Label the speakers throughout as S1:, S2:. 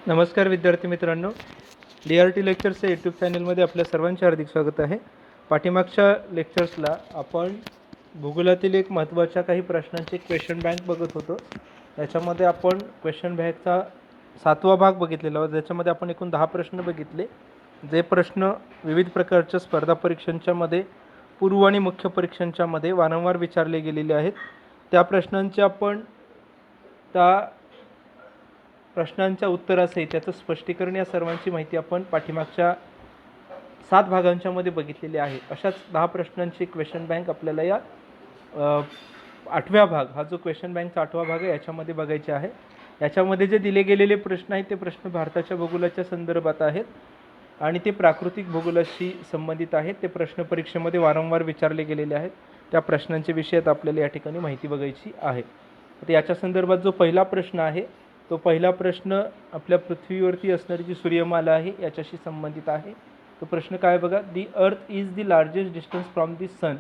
S1: नमस्कार विद्यार्थी मित्रांनो, DRT लेक्चर्स या यूट्यूब चॅनलमध्ये आपल्या सर्वांचे हार्दिक स्वागत आहे. पाठीमागच्या लेक्चर्सला आपण भूगोलातील एक महत्त्वाच्या काही प्रश्नांची क्वेश्चन बँक बघत होतो. याच्यामध्ये आपण क्वेश्चन बँकचा 7वा भाग बघितलेला होता, ज्याच्यामध्ये आपण एकूण 10 प्रश्न बघितले. जे प्रश्न विविध प्रकारच्या स्पर्धा परीक्षांच्यामध्ये, पूर्व आणि मुख्य परीक्षांच्यामध्ये वारंवार विचारले गेलेले आहेत. त्या प्रश्नांचे आपण प्रश्नांच्या उत्तरासहित त्याचं स्पष्टीकरण या सर्वांची माहिती आपण पाठीमागच्या 7 भागांच्यामध्ये बघितलेली आहे. अशाच 10 प्रश्नांची क्वेश्चन बँक आपल्याला या 8व्या भाग, हा जो क्वेश्चन बँकचा 8वा भाग आहे याच्यामध्ये बघायचे आहे. याच्यामध्ये जे दिले गेलेले प्रश्न आहेत ते प्रश्न भारताच्या भूगोलाच्या संदर्भात आहेत आणि ते प्राकृतिक भूगोलाशी संबंधित आहेत. ते प्रश्न परीक्षेमध्ये वारंवार विचारले गेलेले आहेत. त्या प्रश्नांचे विषयात आपल्याला या ठिकाणी माहिती बघायची आहे. तर याच्या संदर्भात जो पहिला प्रश्न आहे, तो पहिला प्रश्न आपल्या पृथ्वीवरती असणारी जी सूर्यमाला आहे याच्याशी संबंधित आहे. तो प्रश्न काय बघा, the earth is the largest distance from the sun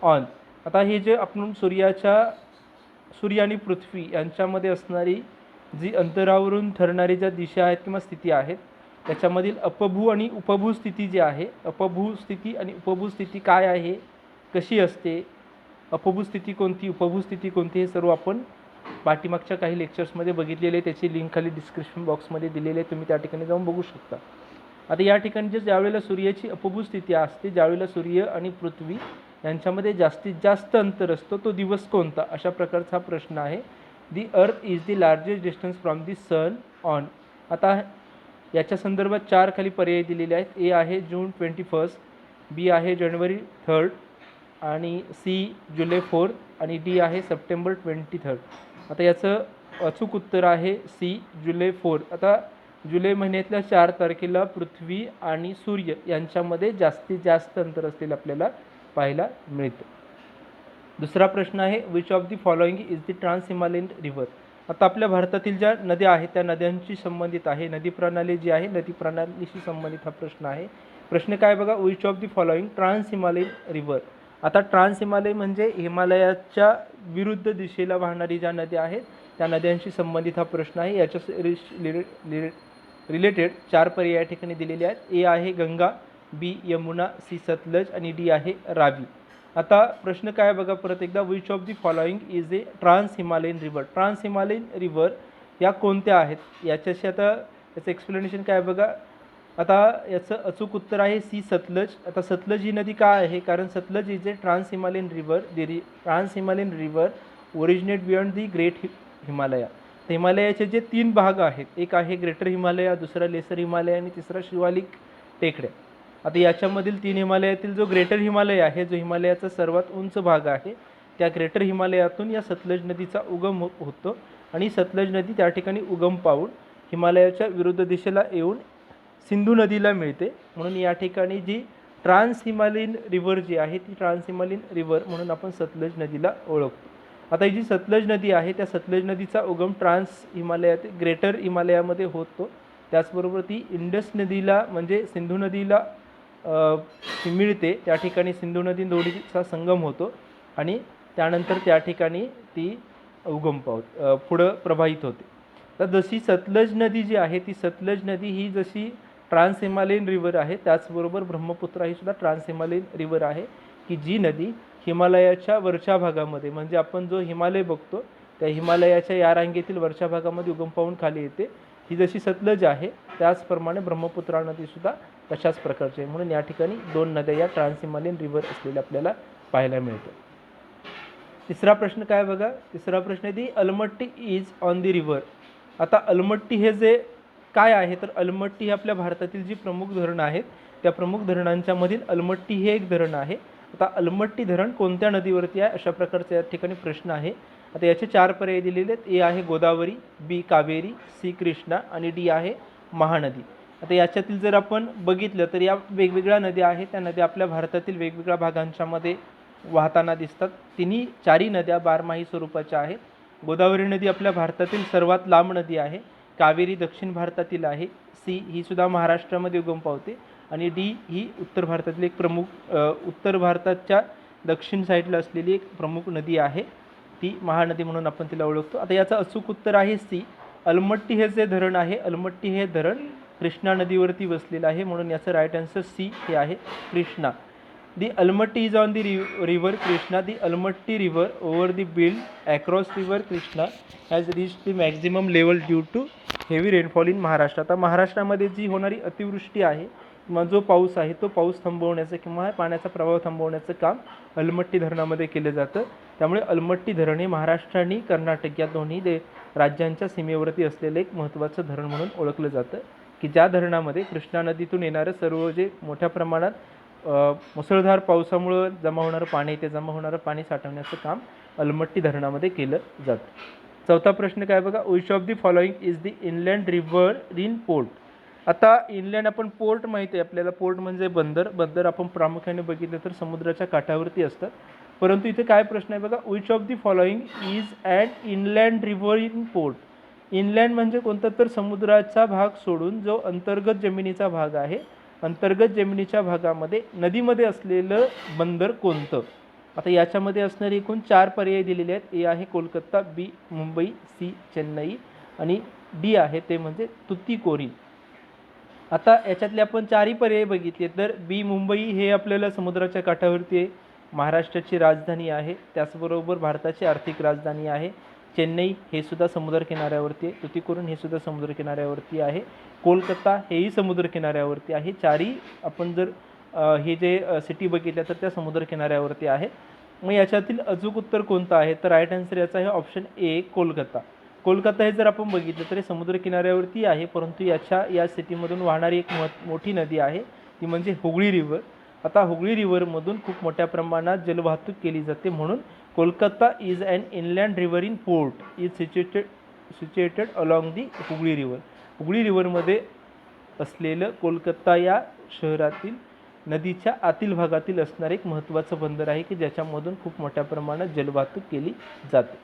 S1: on. आता हे जे आपण सूर्य आणि पृथ्वी यांच्यामध्ये असणारी जी अंतरावरून ठरणारी ज्या दिशा आहेत किंवा स्थिती आहेत त्याच्यामधील अपभू आणि उपभू स्थिती जी आहे, अपभू स्थिती आणि उपभू स्थिती काय आहे, कशी असते, अपभू स्थिती कोणती, उपभू स्थिती कोणती, हे सर्व आपण पाठीमागच्या काही लेक्चर्समध्ये बघितलेले. त्याची लिंक खाली डिस्क्रिप्शन बॉक्समध्ये दिलेली आहे, तुम्ही त्या ठिकाणी जाऊन बघू शकता. आता या ठिकाणी ज्यावेळेला सूर्याची अपभू स्थिती असते, ज्यावेळेला सूर्य आणि पृथ्वी यांच्यामध्ये जास्तीत जास्त अंतर असतो, तो दिवस कोणता, अशा प्रकारचा प्रश्न आहे. The earth is the largest distance from the sun on. आता याच्या संदर्भात 4 खाली पर्याय दिलेले आहेत. ए आहे जून 21, बी आहे जानेवारी 3 आणि सी जुलै 4 आणि डी आहे सप्टेंबर 23. आता याचं अचूक उत्तर आहे सी जुलै 4. आता जुलै महिन्यातल्या 4 तारखेला पृथ्वी आणि सूर्य यांच्यामध्ये जास्तीत जास्त अंतर असलेलं आपल्याला पाहायला मिळतं. दुसरा प्रश्न आहे, which of the following is the trans Himalayan river. आता आपल्या भारतातील ज्या नद्या आहेत त्या नद्यांशी संबंधित आहे, नदी प्रणाली जी आहे नदी प्रणालीशी संबंधित हा प्रश्न आहे. प्रश्न काय बघा, which of the following trans Himalayan river. आता ट्रान्स हिमालय म्हणजे हिमालयाच्या विरुद्ध दिशेला वाहणारी ज्या नद्या आहेत त्या नद्यांशी संबंधित हा प्रश्न आहे. याच्या रिलेटेड 4 पर्याय या ठिकाणी दिलेले आहेत. ए आहे गंगा, बी यमुना, सी सतलज आणि डी आहे रावी. आता प्रश्न काय बघा परत एकदा, which of the following is a trans Himalayan river. Trans Himalayan river या कोणत्या आहेत याच्याशी आता याचं एक्सप्लेनेशन काय बघा. आता याचं अचूक उत्तर आहे सी सतलज. आता सतलज ही नदी काय आहे, कारण Sutlej is a trans Himalayan river. Trans Himalayan river originate beyond the great Himalaya. तर हिमालयाचे जे 3 भाग आहेत, एक आहे ग्रेटर हिमालया, दुसरा लेसर हिमालय आणि तिसरा शिवालिक टेकड्या. आता याच्यामधील 3 हिमालयातील जो ग्रेटर हिमालय आहे, जो हिमालयाचा सर्वात उंच भाग आहे, त्या ग्रेटर हिमालयातून या सतलज नदीचा उगम होतो आणि सतलज नदी त्या ठिकाणी उगम पावून हिमालयाच्या विरुद्ध दिशेला येऊन सिंधू नदीला मिळते. म्हणून या ठिकाणी जी ट्रान्स हिमालयन रिव्हर जी आहे ती ट्रान्स हिमालयन रिव्हर म्हणून आपण सतलज नदीला ओळखतो. आता ही जी सतलज नदी आहे त्या सतलज नदीचा उगम ट्रान्स हिमालयात ग्रेटर हिमालयामध्ये होतो. त्याचबरोबर ती इंडस नदीला म्हणजे सिंधू नदीला मिळते. त्या ठिकाणी सिंधू नदी दोन्हीचा संगम होतो आणि त्यानंतर त्या ठिकाणी ती उगम पुढं प्रवाहित होते. तर जशी सतलज नदी जी आहे ती सतलज नदी ही जशी ट्रान्स हिमालयन रिव्हर आहे, त्याचबरोबर ब्रह्मपुत्रा ही सुद्धा ट्रान्स हिमालयन रिव्हर आहे, की जी नदी हिमालयाच्या वरच्या भागामध्ये म्हणजे आपण जो हिमालय बघतो त्या हिमालयाच्या या रांगेतील वरच्या भागामध्ये उगम पावून खाली येते. ही जशी सतलज आहे त्याचप्रमाणे ब्रह्मपुत्रा नदीसुद्धा तशाच प्रकारची आहे. म्हणून या ठिकाणी 2 नद्या या ट्रान्स हिमालयन रिव्हर असलेल्या आपल्याला पाहायला मिळतं. तिसरा प्रश्न काय बघा, तिसरा प्रश्न आहे the Almatti is on the river. आता अलमट्टी हे जे काय आहे, तर अलमट्टी हे आपल्या भारतातील जी प्रमुख धरणं आहेत त्या प्रमुख धरणांच्या मधील अलमट्टी हे एक धरण आहे. आता अलमट्टी धरण कोणत्या नदीवरती आहे अशा प्रकारचा या ठिकाणी प्रश्न आहे. आता याचे 4 पर्याय दिलेले आहेत. ए आहे गोदावरी, बी कावेरी, सी कृष्णा आणि डी आहे महानदी. आता याच्यातील जर आपण बघितलं तर या वेगवेगळ्या नद्या आहेत, त्या नद्या आपल्या भारतातील वेगवेगळ्या भागांच्यामध्ये वाहताना दिसतात. 4ही नद्या बारमाही स्वरूपाच्या आहेत. गोदावरी नदी आपल्या भारतातील सर्वात लांब नदी आहे. कावेरी दक्षिण भारतातील आहे. सी ही सुद्धा महाराष्ट्रामध्ये उगम पावते आणि डी ही उत्तर भारतातील एक प्रमुख उत्तर भारताच्या दक्षिण साईडला असलेली एक प्रमुख नदी आहे, ती महानदी म्हणून आपण तिला ओळखतो. आता याचं अचूक उत्तर आहे सी. अलमट्टी हे जे धरण आहे, अलमट्टी हे धरण कृष्णा नदीवरती वसलेलं आहे, म्हणून याचं राईट आन्सर सी हे आहे, Krishna. The Almaty is on the river Krishna. The Almaty river over the Bild across river Krishna has reached the maximum level due to heavy rainfall in Maharashtra. आता महाराष्ट्रामध्ये जी होणारी अतिवृष्टी आहे किंवा जो पाऊस आहे तो पाऊस थांबवण्याचं किंवा पाण्याचा प्रवाह थांबवण्याचं काम अलमट्टी धरणामध्ये केलं जातं. त्यामुळे अलमट्टी धरण हे महाराष्ट्र आणि कर्नाटक या दोन्ही राज्यांच्या सीमेवरती असलेलं एक महत्त्वाचं धरण म्हणून ओळखलं जातं, की ज्या धरणामध्ये कृष्णा नदीतून येणारं सर्व जे मोठ्या प्रमाणात मुसळधार पावसामुळे जमा होणारं पाणी, ते जमा होणारं पाणी साठवण्याचं काम अलमट्टी धरणामध्ये केलं जातं. चौथा प्रश्न काय बघा, which of the following is the inland river in port. आता इनलँड आपण पोर्ट माहिती आहे आपल्याला, पोर्ट म्हणजे बंदर. बंदर आपण प्रामुख्याने बघितलं तर समुद्राच्या काठावरती असतात, परंतु इथे काय प्रश्न आहे बघा, which of the following is and inland river in port. Inland म्हणजे कोणता तर समुद्राचा भाग सोडून जो अंतर्गत जमिनीचा भाग आहे, अंतर्गत जमिनीच्या भागामध्ये नदीमध्ये असलेलं बंदर कोणतं. आता याच्यामध्ये असणारे एकूण 4 पर्याय दिलेले आहेत. ए आहे कोलकाता, बी मुंबई, सी चेन्नई आणि डी आहे ते म्हणजे तुतीकोरीन. आता याच्यातले आपण 4ही पर्याय बघितले तर बी मुंबई हे आपल्याला समुद्राच्या काठावरती आहे, महाराष्ट्राची राजधानी आहे, त्याचबरोबर भारताची आर्थिक राजधानी आहे. चेन्नई हे सुद्धा समुद्रकिनाऱ्यावरती आहे, तुतीकोरीन हे सुद्धा समुद्रकिनाऱ्यावरती आहे, कोलकाता हेही समुद्रकिनाऱ्यावरती आहे. 4ही आपण जर हे जे सिटी बघितल्या तर त्या समुद्रकिनाऱ्यावरती आहे. मग याच्यातील अचूक उत्तर कोणतं आहे तर राईट आन्सर याचा आहे ऑप्शन ए कोलकाता. कोलकाता हे जर आपण बघितलं तर समुद्रकिनाऱ्यावरती आहे, परंतु या सिटीमधून वाहणारी एक मोठी नदी आहे ती म्हणजे हुगळी रिव्हर. आता हुगळी रिव्हरमधून खूप मोठ्या प्रमाणात जलवाहतूक केली जाते, म्हणून Kolkata is an inland river in port is situated along the Hooghly river. Hooghly रिव्हरमध्ये असलेलं कोलकाता या शहरातील नदीच्या आतील भागातील असणारं एक महत्त्वाचं बंदर आहे की ज्याच्यामधून खूप मोठ्या प्रमाणात जलवाहतूक केली जाते.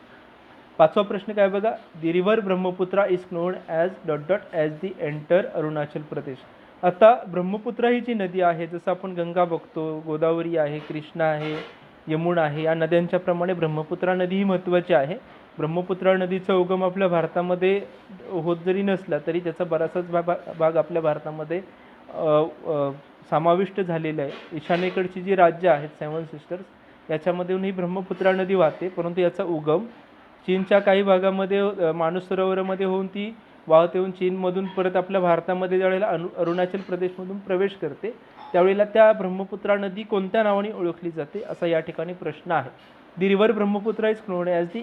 S1: 5वा प्रश्न काय बघा, the river Brahmaputra is known as dot dot as the enter Arunachal Pradesh. आता ब्रह्मपुत्रा ही जी नदी आहे, जसं आपण गंगा बघतो, गोदावरी आहे, कृष्णा आहे, यमुना आहे, या नद्यांच्या प्रमाणे ब्रह्मपुत्रा नदी ही महत्त्वाची आहे. ब्रह्मपुत्रा नदीचा उगम आपल्या भारतामध्ये होत जरी नसला तरी त्याचा बराचसाच भाग आपल्या भारतामध्ये समाविष्ट झालेला आहे. ईशान्येकडची जी राज्य आहेत 7 सिस्टर्स याच्यामधून ही ब्रह्मपुत्रा नदी वाहते, परंतु याचा उगम चीनच्या काही भागामध्ये मानस सरोवरामध्ये होऊन ती वाहत येऊन चीनमधून परत आपल्या भारतामध्ये ज्यावेळेला अरुणाचल प्रदेशमधून प्रवेश करते त्यावेळेला त्या ब्रह्मपुत्रा नदी कोणत्या नावाने ओळखली जाते असा या ठिकाणी प्रश्न आहे. The river Brahmaputra is known as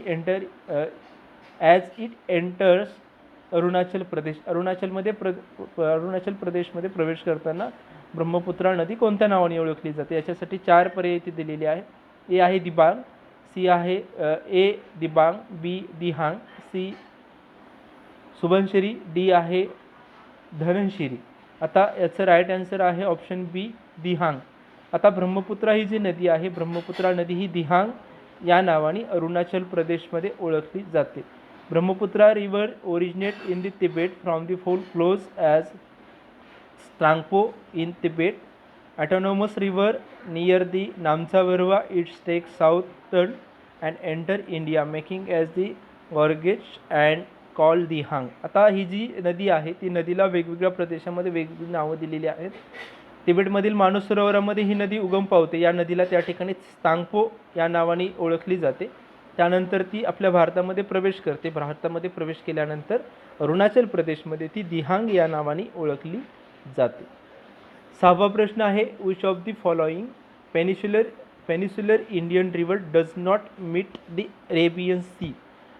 S1: it enters Arunachal Pradesh. Arunachal प्रदेशमध्ये प्रवेश करताना ब्रह्मपुत्रा नदी कोणत्या नावाने ओळखली जाते. याच्यासाठी 4 पर्याय इथे दिलेले आहेत. ए आहे दिबांग, सी आहे ए दिबांग, बी दिहांग, सी सुबनशिरी, डी आहे धनशिरी. आता याचं राईट आन्सर आहे ऑप्शन बी दिहांग. आता ब्रह्मपुत्रा ही जी नदी आहे, ब्रह्मपुत्रा नदी ही दिहांग या नावाने अरुणाचल प्रदेशमध्ये ओळखली जाते. Brahmaputra river originate in the Tibet from the flows as Tsangpo in Tibet. Autonomous river near the Namcha Barwa it's take southern and enter India making as the gorges and call Dihang. आता ही जी नदी आहे ती नदीला वेगवेगळ्या प्रदेशामध्ये वेगवेगळी नावं दिलेली आहेत. तिबेटमधील मानस सरोवरामध्ये ही नदी उगम पावते. या नदीला त्या ठिकाणी सांगपो या नावाने ओळखली जाते. त्यानंतर ती आपल्या भारतामध्ये प्रवेश करते. भारतामध्ये प्रवेश केल्यानंतर अरुणाचल प्रदेशमध्ये ती दिहांग या नावाने ओळखली जाते. 6वा प्रश्न आहे, which of the following peninsular Indian river does not meet the Arabian sea.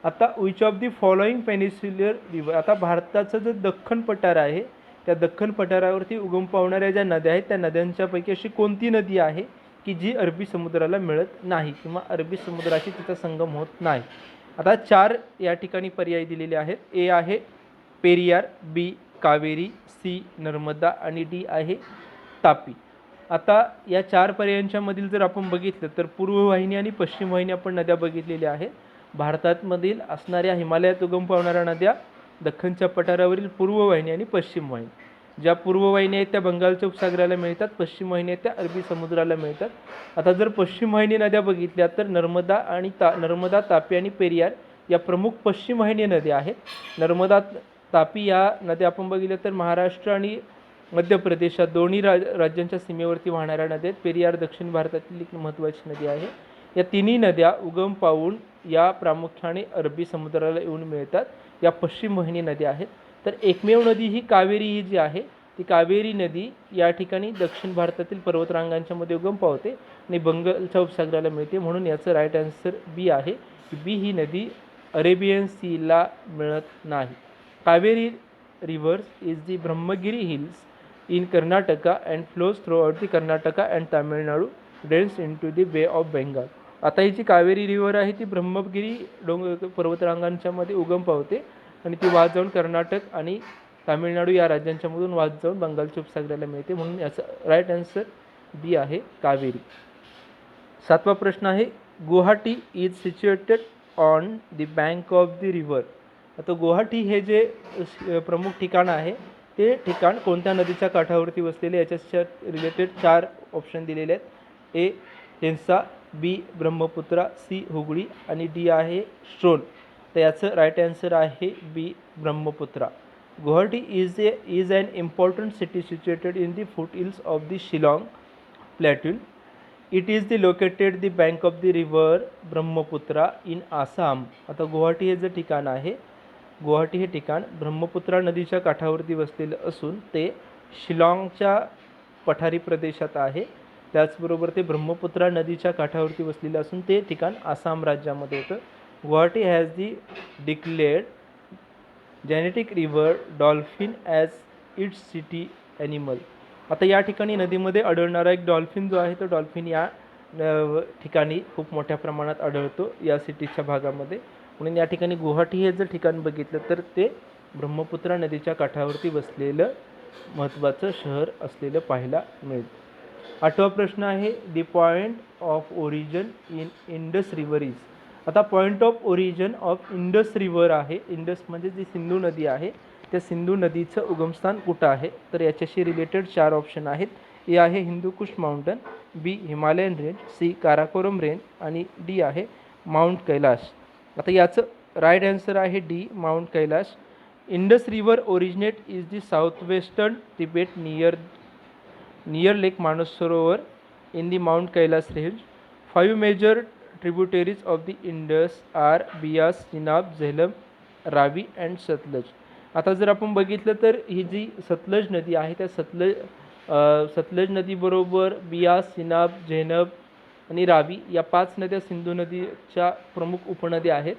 S1: आता which of the following peninsular river, आता भारताचं जो दख्खन पठार आहे त्या दख्खन पठारावरती उगम पावणाऱ्या ज्या नद्या आहेत त्या नद्यांच्यापैकी अशी कोणती नदी आहे की जी अरबी समुद्राला मिळत नाही किंवा अरबी समुद्राशी तिचा संगम होत नाही. आता 4 या ठिकाणी पर्याय दिलेले आहेत. ए आहे पेरियार, बी कावेरी, सी नर्मदा आणि डी आहे तापी. आता या 4 पर्यायांच्या मधील जर आपण बघितलं तर पूर्व वाहिनी आणि पश्चिम वाहिनी आपण नद्या बघितलेल्या आहेत. भारतामधील असणाऱ्या हिमालयात उगम पावणाऱ्या नद्या दख्खनच्या पठारावरील पूर्व वाहिनी आणि पश्चिम वाहिनी. ज्या पूर्व वाहिनी आहेत त्या बंगालच्या उपसागराला मिळतात, पश्चिम वाहिनी आहेत त्या अरबी समुद्राला मिळतात. आता जर पश्चिम वाहिनी नद्या बघितल्या तर नर्मदा, तापी आणि पेरियार या प्रमुख पश्चिम वाहिनी नद्या आहेत. नर्मदा, तापी या नद्या आपण बघितलं तर महाराष्ट्र आणि मध्य प्रदेशात दोन्ही राज्यांच्या सीमेवरती वाहणाऱ्या नद्या आहेत. पेरियार दक्षिण भारतातील एक महत्त्वाची नदी आहे. या तिन्ही नद्या उगम पावून या प्रामुख्याने अरबी समुद्राला येऊन मिळतात. या पश्चिम वाहिनी नद्या आहेत. तर एकमेव नदी ही कावेरी ही जी आहे ती कावेरी नदी या ठिकाणी दक्षिण भारतातील पर्वतरांगांच्या मध्ये उगम पावते आणि बंगालच्या उपसागराला मिळते. म्हणून याचं राईट आन्सर बी आहे. बी ही नदी अरेबियन सीला मिळत नाही. Kaveri reverse is the Brahmagiri hills in Karnataka and flows throughout the Karnataka and Tamil Nadu, drains into the Bay of Bengal. आता ही जी कावेरी रिव्हर आहे ती ब्रह्मगिरी पर्वतरांगांच्या मध्ये उगम पावते आणि ती वाहत जाऊन कर्नाटक आणि तामिळनाडू या राज्यांच्या मधून वाहत जाऊन बंगालच्या उपसागराला मिळते. म्हणून याचा राईट आन्सर बी आहे कावेरी. 7वा प्रश्न आहे Guwahati is situated on the bank of the river. आता गुवाहाटी हे जे प्रमुख ठिकाण आहे ते ठिकाण कोणत्या नदीच्या काठावरती वसलेले, याच्या रिलेटेड 4 ऑप्शन दिलेले आहेत. ए हिंसा, बी ब्रह्मपुत्रा, सी हुगळी आणि डी आहे स्ट्रोन. तर याचं राईट आन्सर आहे B Brahmaputra. Guwahati is an important city situated in the foot hills of the Shillong plateau. It is the located the bank of the river Brahmaputra in Assam. आता गुवाहाटी हे जे ठिकाण आहे, गुवाहाटी हे ठिकाण ब्रह्मपुत्रा नदीच्या काठावरती वसलेलं असून ते शिलाँगच्या पठारी प्रदेशात आहे. त्याचबरोबर ते ब्रह्मपुत्रा नदीच्या काठावरती वसलेलं असून ते ठिकाण आसाम राज्यामध्ये येतं. Guwahati has the declared genetic river dolphin as its city animal. आता या ठिकाणी नदीमध्ये आढळणारा एक डॉल्फिन जो आहे तो डॉल्फिन या ठिकाणी खूप मोठ्या प्रमाणात आढळतो या सिटीच्या भागामध्ये. म्हणून या ठिकाणी गुवाहाटी हे जर ठिकाण बघितलं तर ते ब्रह्मपुत्रा नदीच्या काठावरती बसलेलं महत्त्वाचं शहर असलेलं पाहायला मिळतं. 8वा प्रश्न आहे the point of origin in Indus river is. आता point of origin of Indus river आहे, इंडस म्हणजे जी सिंधू नदी आहे त्या सिंधू नदीचं उगमस्थान कुठं आहे. तर याच्याशी रिलेटेड 4 ऑप्शन आहेत. ए आहे Hindukush mountain, B Himalayan range, C Karakoram range आणि डी आहे माउंट कैलाश. आता याचं राईट आन्सर आहे D mount Kailash. Indus river originate is the south western Tibet near lake Mansarovar in the mount Kailash range. 5 major tributaries of the Indus are Beas, Chenab, Jhelum, Ravi and Sutlej. आता जर आपण बघितलं तर ही जी सतलज नदी आहे त्या सतलज नदीबरोबर बियास, चिनाब, झेनब आणि रावी या 5 नद्या सिंधू नदीच्या प्रमुख उपनद्या आहेत.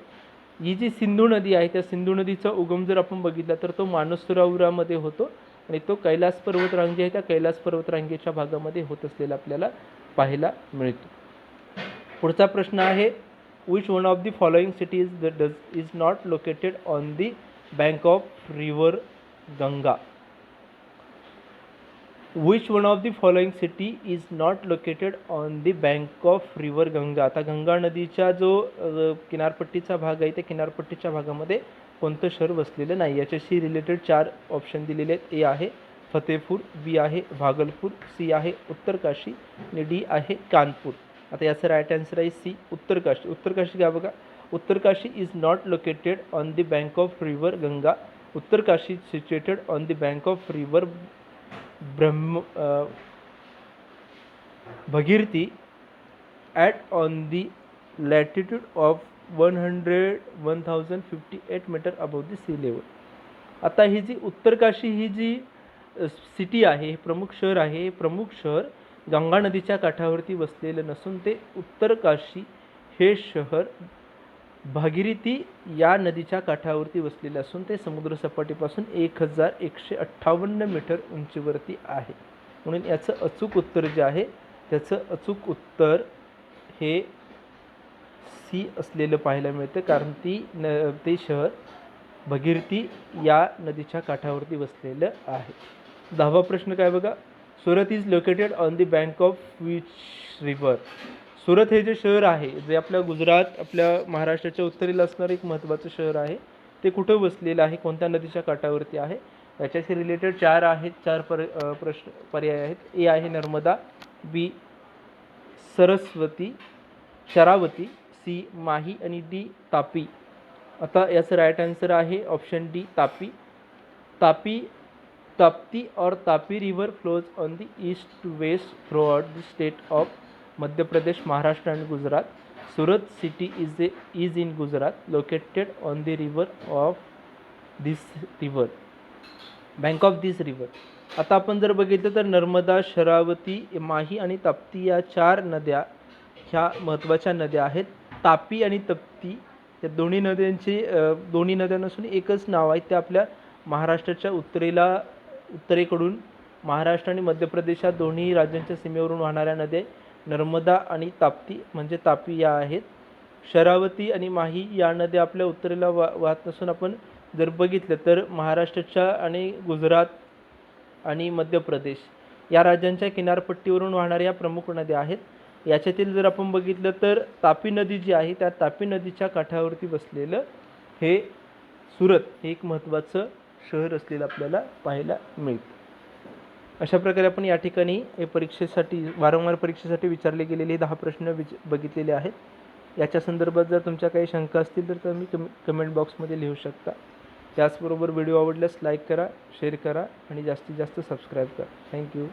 S1: ही जी सिंधू नदी आहे त्या सिंधू नदीचा उगम जर आपण बघितला तर तो मानसरोवरामध्ये होतो आणि तो कैलास पर्वतरांगी आहे त्या कैलास पर्वतरांगेच्या भागामध्ये होत असलेला आपल्याला पाहायला मिळतो. पुढचा प्रश्न आहे which one of the following cities is not located on the bank of river Ganga. Which one of the following city is not located on the bank of river Ganga. आता गंगा नदीच्या जो किनारपट्टीचा भाग आहे त्या किनारपट्टीच्या भागामध्ये कोणतं शहर वसलेलं नाही. याच्याशी रिलेटेड 4 ऑप्शन दिलेले आहेत. ए आहे फतेपूर, बी आहे भागलपूर, सी आहे उत्तरकाशी आणि डी आहे कानपूर. आता याचं राईट आन्सर आहे सी उत्तरकाशी. उत्तरकाशी घ्या बघा. Uttarkashi is not located on the bank of river Ganga. Uttarkashi situated on the bank of river Bhagirathi at on the latitude of 1058 metre above the sea level. आता ही जी उत्तरकाशी ही जी सिटी आहे, प्रमुख शहर आहे, हे प्रमुख शहर गंगा नदीच्या काठावरती वसलेलं नसून ते उत्तरकाशी हे शहर भागीरथी या नदीच्या काठावरती वसलेले असून ते समुद्रसपाटीपासून 1158 मीटर उंचीवरती आहे. म्हणून याचं अचूक उत्तर जे आहे त्याचं अचूक उत्तर हे सी असलेलं पाहायला मिळतं, कारण ते शहर भगीरथी या नदीच्या काठावरती वसलेलं आहे. 10वा प्रश्न काय बघा. Surat is located on the bank of which river. Surat हे जे शहर आहे जे आपल्या गुजरात, आपल्या महाराष्ट्राच्या उत्तरेला असणारं एक महत्त्वाचं शहर आहे, ते कुठं वसलेलं आहे, कोणत्या नदीच्या काठावरती आहे. याच्याशी रिलेटेड 4 आहेत, 4 प्रश्न पर्याय आहेत. ए आहे नर्मदा, बी सरस्वती, शरावती, सी माही आणि डी तापी. आता याचं राईट आन्सर आहे ऑप्शन डी तापी. तापी ताप्ती और Tapi river flows on the east to west throughout the state of Madhya Pradesh, Maharashtra and Gujarat. Surat city is in Gujarat, located on the river of this river, bank of this river. आता आपण जर बघितलं तर नर्मदा, शरावती, माही आणि ताप्ती या 4 नद्या ह्या महत्त्वाच्या नद्या आहेत. तापी आणि तप्ती या दोन्ही नद्या नसून एकच नाव आहे. ते आपल्या महाराष्ट्राच्या उत्तरेकडून महाराष्ट्र आणि मध्य प्रदेश या दोन्ही राज्यांच्या सीमेवरून वाहणाऱ्या नद्या नर्मदा आणि ताप्ती म्हणजे तापी या आहेत. शरावती आणि माही या नद्या आपल्या उत्तरेला वाहत नसून आपण जर बघितलं तर महाराष्ट्राच्या आणि गुजरात आणि मध्य प्रदेश या राज्यांच्या किनारपट्टीवरून वाहणाऱ्या या प्रमुख नद्या आहेत. याच्यातील जर आपण बघितलं तर तापी नदी जी आहे त्या तापी नदीच्या काठावरती बसलेलं हे सुरत हे एक महत्त्वाचं शहर असलेलं आपल्याला पाहायला मिळतं. अशा प्रकारे आपण या ठिकाणी वारंवार परीक्षेसाठी विचारले गेलेले 10 प्रश्न बघितलेले आहेत. याच्या संदर्भात जर तुमच्या काही शंका असतील तर तुम्ही कमेंट बॉक्समध्ये लिहू शकता. त्याचबरोबर व्हिडिओ आवडल्यास लाईक करा, शेअर करा आणि जास्तीत जास्त सबस्क्राईब करा. थँक्यू.